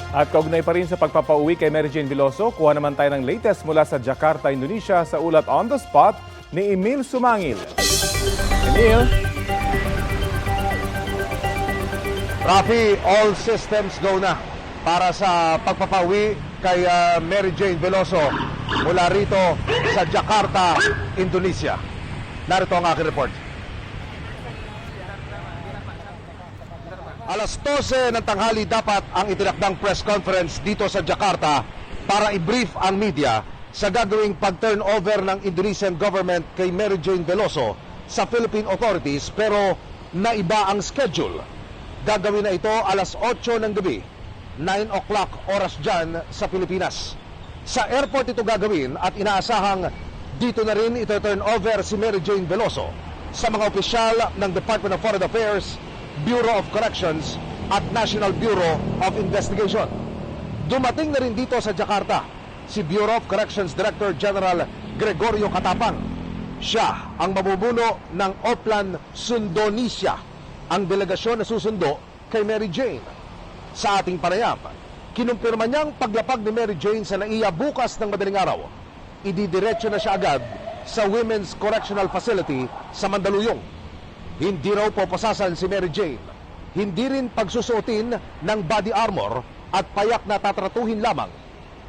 At kaugnay pa rin sa pagpapauwi kay Mary Jane Veloso, kuha naman tayo ng latest mula sa Jakarta, Indonesia sa ulat on the spot ni Emil Sumangil. Emil? Rafi, all systems go na para sa pagpapauwi kay Mary Jane Veloso mula rito sa Jakarta, Indonesia. Narito ang aking report. Alas 12 ng tanghali dapat ang itinakdang press conference dito sa Jakarta para i-brief ang media sa gagawing pag-turnover ng Indonesian government kay Mary Jane Veloso sa Philippine authorities, pero naiba ang schedule. Gagawin na ito alas 8 ng gabi, 9 o'clock oras dyan sa Pilipinas. Sa airport ito gagawin at inaasahang dito na rin ito turnover si Mary Jane Veloso sa mga opisyal ng Department of Foreign Affairs, Bureau of Corrections at National Bureau of Investigation. Dumating na rin dito sa Jakarta si Bureau of Corrections Director General Gregorio Katapang. Siya ang mabubuno ng Oplan Sundonesia, ang delegasyon na susundo kay Mary Jane. Sa ating panayam, kinumpirma niyang paglapag ni Mary Jane sa NAIA bukas ng madaling araw. Ididiretso na siya agad sa Women's Correctional Facility sa Mandaluyong. Hindi raw poposasan si Mary Jane. Hindi rin pagsusuotin ng body armor at payak na tatratuhin lamang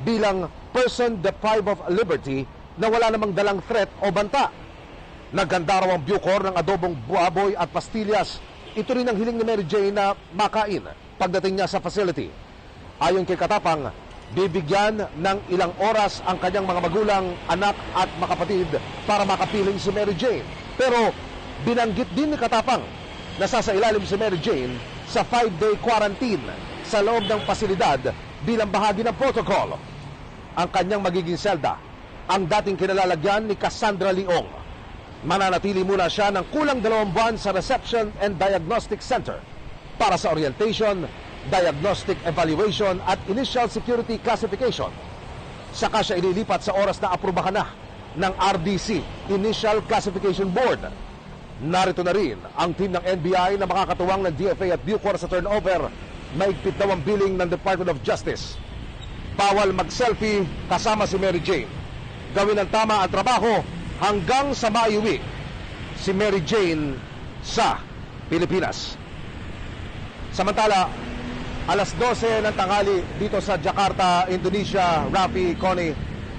bilang person deprived of liberty na wala namang dalang threat o banta. Naghanda raw ang Bucor ng adobong baboy at pastillas. Ito rin ang hiling ni Mary Jane na makain pagdating niya sa facility. Ayon kay Katapang, bibigyan ng ilang oras ang kanyang mga magulang, anak at makapatid para makapiling si Mary Jane. Pero binanggit din ni Katapang na sasailalim si Mary Jane sa 5-day quarantine sa loob ng pasilidad bilang bahagi ng protocol. Ang kanyang magiging selda, ang dating kinalalagyan ni Cassandra Leong. Mananatili muna siya ng kulang 2 buwan sa Reception and Diagnostic Center para sa orientation, diagnostic evaluation at initial security classification. Saka siya ililipat sa oras na aprubahan na ng RDC, Initial Classification Board. Narito na rin ang team ng NBI na makakatuwang ng DFA at Bucor sa turnover. Maigpit daw ang billing ng Department of Justice. Bawal mag-selfie kasama si Mary Jane. Gawin ang tama ang trabaho hanggang sa maiuwi si Mary Jane sa Pilipinas. Samantala, alas 12 ng tanghali dito sa Jakarta, Indonesia, Rafi, Connie,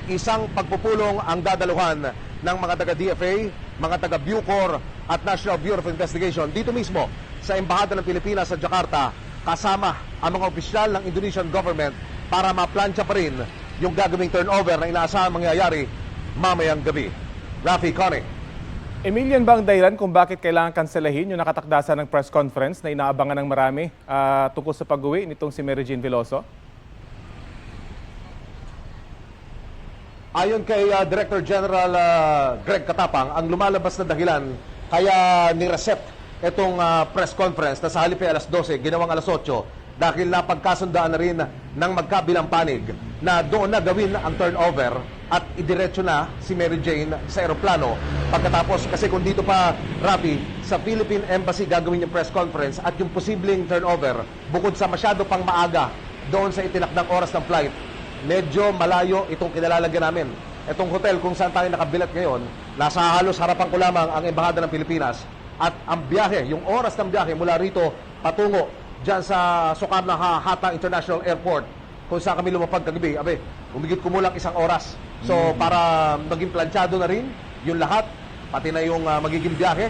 isang pagpupulong ang dadaluhan ng mga taga-DFA, mga taga-Bucor at National Bureau of Investigation dito mismo sa Embahada ng Pilipinas sa Jakarta, kasama ang mga opisyal ng Indonesian government para maplansya pa rin yung gagawing turnover na inaasahan mangyayari mamayang gabi. Rafi, Connie. Emilian ba ang dahilan kung bakit kailangan kanselahin yung nakatakdasan ng press conference na inaabangan ng marami tungkol sa pag-uwi nitong si Mary Jane Veloso? Ayon kay Director General Greg Katapang, ang lumalabas na dahilan kaya ni-recept itong press conference na sa halip ay alas 12, ginawang alas 8 dahil napagkasundaan na rin ng magkabilang panig na doon na gawin ang turnover at idiretso na si Mary Jane sa eroplano. Pagkatapos, kasi kung dito pa, Rafi, sa Philippine Embassy gagawin yung press conference at yung posibleng turnover, bukod sa masyado pang maaga doon sa itinakdang oras ng flight, medyo malayo itong kinalalagyan namin. Itong hotel kung saan tayo nakabilat ngayon, nasa halos harapan ko lamang ang Embahada ng Pilipinas. At ang biyahe, yung oras ng biyahe mula rito patungo dyan sa Sukarno-Hatta International Airport, kung saan kami lumapag kagabi, umigit kumulang 1 oras. So para maging planchado na rin yung lahat, pati na yung magiging biyahe,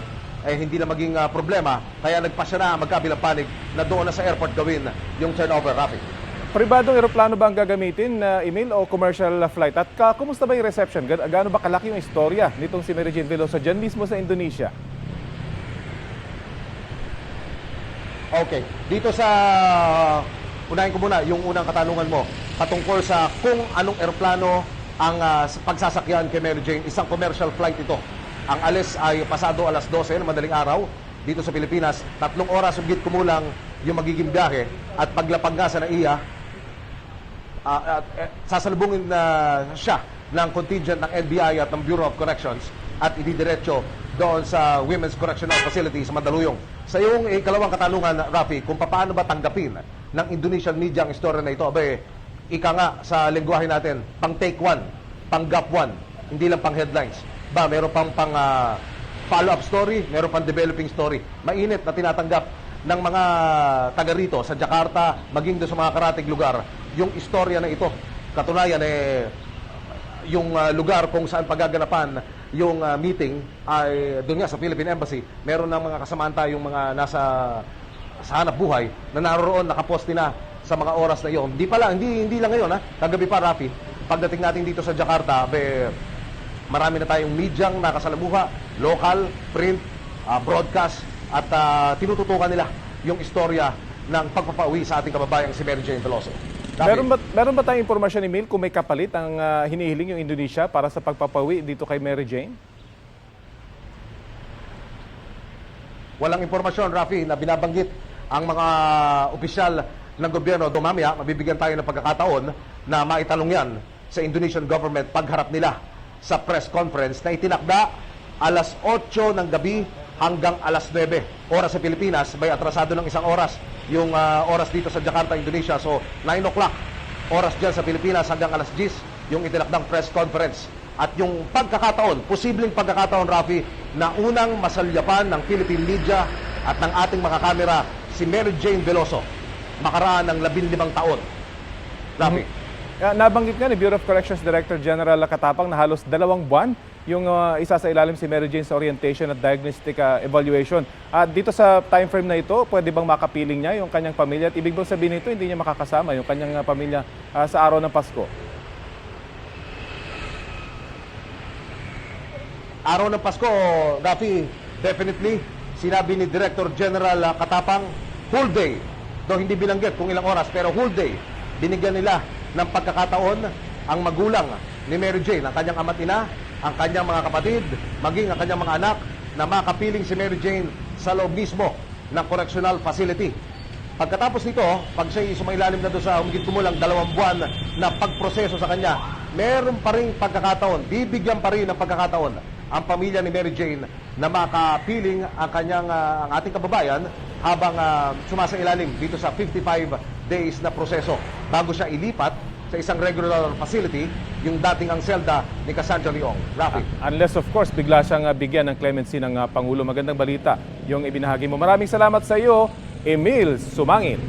hindi na maging problema. Kaya nagpasya na magkabilang panig na doon na sa airport gawin yung turnover, Rafi. Pribadong eroplano ba ang gagamitin, Emil, o commercial flight? At kumusta ba yung reception? Gaano ba kalaki yung istorya nitong si Mary Jane Veloso dyan mismo sa Indonesia? Okay, dito sa unahin ko muna yung unang katanungan mo patungkol sa kung anong eroplano ang pagsasakyan kay Mary Jane. Isang commercial flight ito. Ang alis ay pasado alas 12 ng madaling araw dito sa Pilipinas. 3 oras higit kumulang yung magiging biyahe at paglapag nga sa NAIA, sasalubungin na siya ng contingent ng NBI at ng Bureau of Corrections at ididiretso doon sa Women's Correctional Facility sa Mandaluyong. Sa iyong ikalawang katanungan, Rafi, kung paano ba tanggapin ng Indonesian media ang istorya na ito. Abe, ika nga sa lengguwahe natin, pang take one, pang gap one, hindi lang pang headlines. Meron pang follow-up story, meron pang developing story. Mainit na tinatanggap ng mga taga rito sa Jakarta, maging doon sa mga karatig lugar, yung istorya na ito. Katunayan, yung lugar kung saan paggaganapan yung meeting ay doon nga sa Philippine Embassy. Meron ng mga kasamaan tayong mga nasa sa hanap buhay na naroon, nakaposte na sa mga oras na iyon. Hindi lang ngayon, kagabi pa, Rafi. Pagdating natin dito sa Jakarta, marami na tayong medyang nakasalamuha, local, print, broadcast, at tinututukan nila yung istorya ng pagpapauwi sa ating kababayang si Mary Jane Veloso. Meron ba tayong impormasyon, Emil, kung may kapalit ang hinihiling yung Indonesia para sa pagpapauwi dito kay Mary Jane? Walang impormasyon, Rafi, na binabanggit ang mga opisyal ng gobyerno. Mamaya, mabibigyan tayo ng pagkakataon na maitanong yan sa Indonesian government pagharap nila sa press conference na itinakda alas 8 ng gabi hanggang alas 9. Oras sa Pilipinas, may atrasado ng isang oras yung oras dito sa Jakarta, Indonesia. So, 9 o'clock, oras dyan sa Pilipinas hanggang alas 10, yung itinakdang press conference. At yung pagkakataon, posibleng pagkakataon, Rafi, na unang masalyapan ng Philippine media at ng ating mga kamera si Mary Jane Veloso, makaraan ng 15 taon. Rafi. Nabanggit nga ni Bureau of Corrections Director General Katapang na halos 2 buwan yung isa sa ilalim si Mary Jane sa orientation at diagnostic evaluation. Dito sa time frame na ito, pwede bang makapiling niya yung kanyang pamilya? At ibig bang sabihin nito, hindi niya makakasama yung kanyang pamilya sa araw ng Pasko? Araw ng Pasko, Rafi, definitely, sinabi ni Director General Katapang, whole day. Though hindi binanggit kung ilang oras, pero whole day, binigyan nila ng pagkakataon ang magulang ni Mary Jane, ang kanyang ama't ina, ang kanyang mga kapatid, maging ang kanyang mga anak, na makapiling si Mary Jane sa loob mismo ng correctional facility. Pagkatapos nito, pag siya'y sumailalim na doon sa humigit kumulang 2 buwan na pagproseso sa kanya, meron pa rin pagkakataon, bibigyan pa rin ng pagkakataon ang pamilya ni Mary Jane na makapiling ang ating kababayan habang sumasailalim dito sa 55 days na proseso bago siya ilipat sa isang regular facility, yung dating ang selda ni Cassandra Leong. Rafi. Unless of course, bigla siyang bigyan ng clemency ng Pangulo. Magandang balita yung ibinahagi mo. Maraming salamat sa iyo, Emil Sumangil.